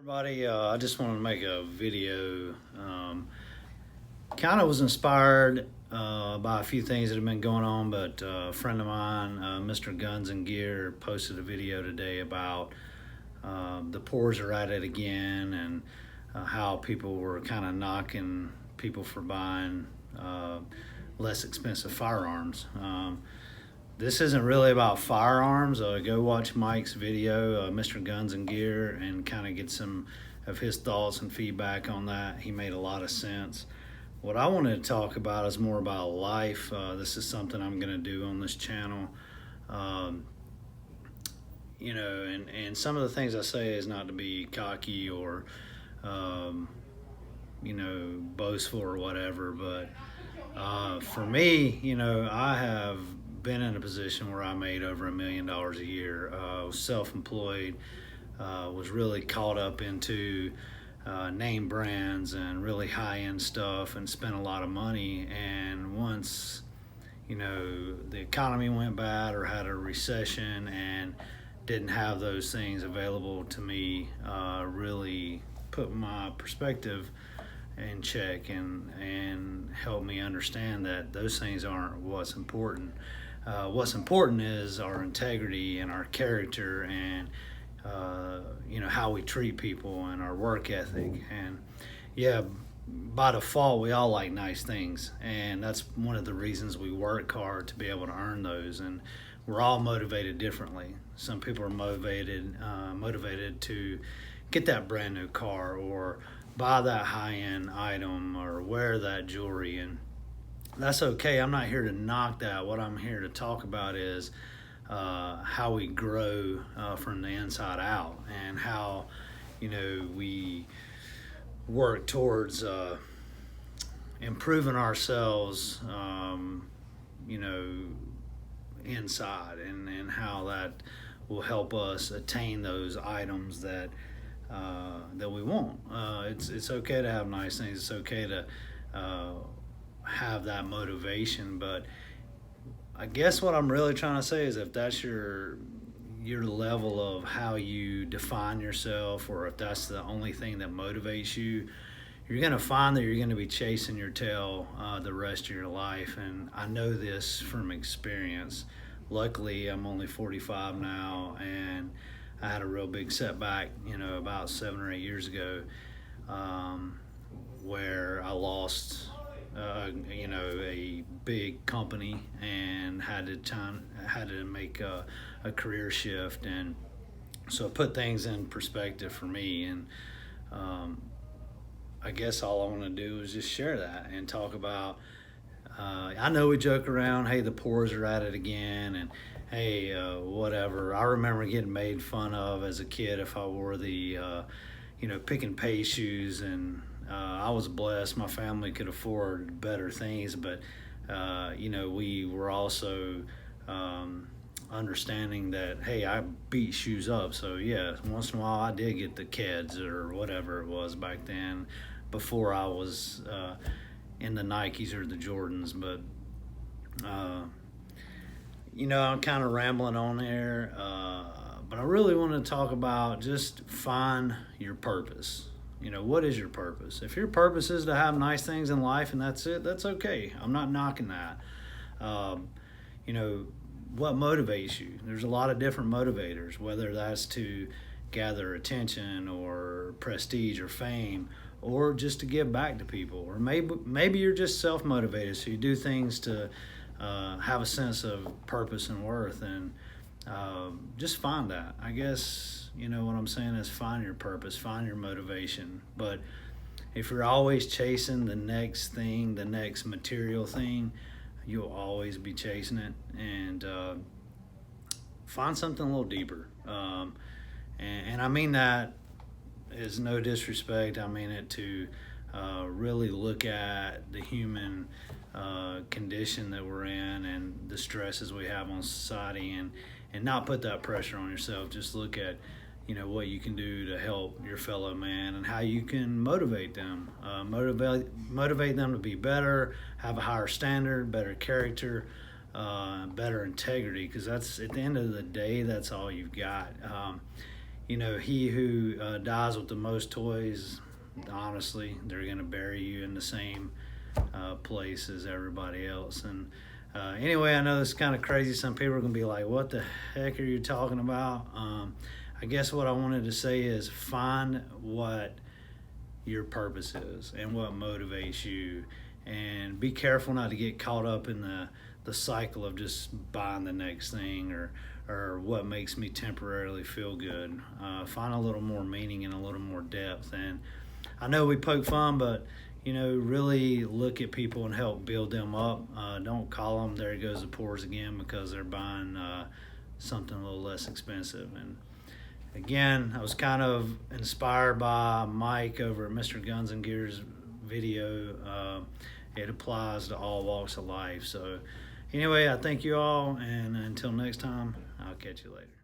Everybody, I just wanted to make a video. Kind of was inspired by a few things that have been going on, but a friend of mine, MrGunsNGear, posted a video today about the poors are at it again, and how people were kind of knocking people for buying less expensive firearms. This isn't really about firearms. Go watch Mike's video, MrGunsNGear, and kind of get some of his thoughts and feedback on that. He made a lot of sense. What I wanted to talk about is more about life. This is something I'm going to do on this channel. And some of the things I say is not to be cocky or, boastful or whatever. But for me, I have been in a position where I made over $1 million a year. I was self-employed, was really caught up into name brands and really high-end stuff, and spent a lot of money. And once the economy went bad or had a recession and didn't have those things available to me, really put my perspective in check and helped me understand that those things aren't what's important. What's important is our integrity and our character, and how we treat people, and our work ethic. And yeah, by default we all like nice things, and that's one of the reasons we work hard to be able to earn those. And we're all motivated differently. Some people are motivated to get that brand new car, or buy that high-end item, or wear that jewelry, and that's okay. I'm not here to knock that. What I'm here to talk about is how we grow from the inside out, and how we work towards improving ourselves inside, and how that will help us attain those items that we want. It's okay to have nice things. It's okay to have that motivation, but I guess what I'm really trying to say is, if that's your level of how you define yourself, or if that's the only thing that motivates you, you're going to find that you're going to be chasing your tail the rest of your life. And I know this from experience. Luckily, I'm only 45 now, and I had a real big setback about 7 or 8 years ago, where I lost a big company, and had to make a career shift. And so it put things in perspective for me. And I guess all I want to do is just share that and talk about, I know we joke around, hey, the poors are at it again, and hey, whatever. I remember getting made fun of as a kid if I wore the pick and pay shoes, and I was blessed. My family could afford better things, but we were also understanding that, hey, I beat shoes up. So yeah, once in a while I did get the Keds or whatever it was back then, before I was in the Nikes or the Jordans. But I'm kind of rambling on there, but I really want to talk about just find your purpose. What is your purpose? If your purpose is to have nice things in life and that's it, that's okay. I'm not knocking that. What motivates you? There's a lot of different motivators, whether that's to gather attention or prestige or fame, or just to give back to people. Or maybe you're just self-motivated, so you do things to have a sense of purpose and worth. And just find that. I guess what I'm saying is, find your purpose, find your motivation. But if you're always chasing the next thing, the next material thing, you'll always be chasing it. And find something a little deeper. And I mean that is no disrespect. I mean it to really look at the human condition that we're in, and the stresses we have on society, and not put that pressure on yourself. Just look at what you can do to help your fellow man, and how you can motivate them, motivate them to be better, have a higher standard, better character, better integrity, because that's, at the end of the day, that's all you've got. you know, he who dies with the most toys, honestly, they're going to bury you in the same place as everybody else. And anyway, I know this is kind of crazy. Some people are going to be like, what the heck are you talking about? I guess what I wanted to say is find what your purpose is and what motivates you, and be careful not to get caught up in the cycle of just buying the next thing or what makes me temporarily feel good. Find a little more meaning and a little more depth. And I know we poke fun, but you know, really look at people and help build them up. Don't call them "there goes the poors again" because they're buying something a little less expensive. And again, I was kind of inspired by Mike over at MrGunsNGear's video. It applies to all walks of life. So anyway, I thank you all, and until next time, I'll catch you later.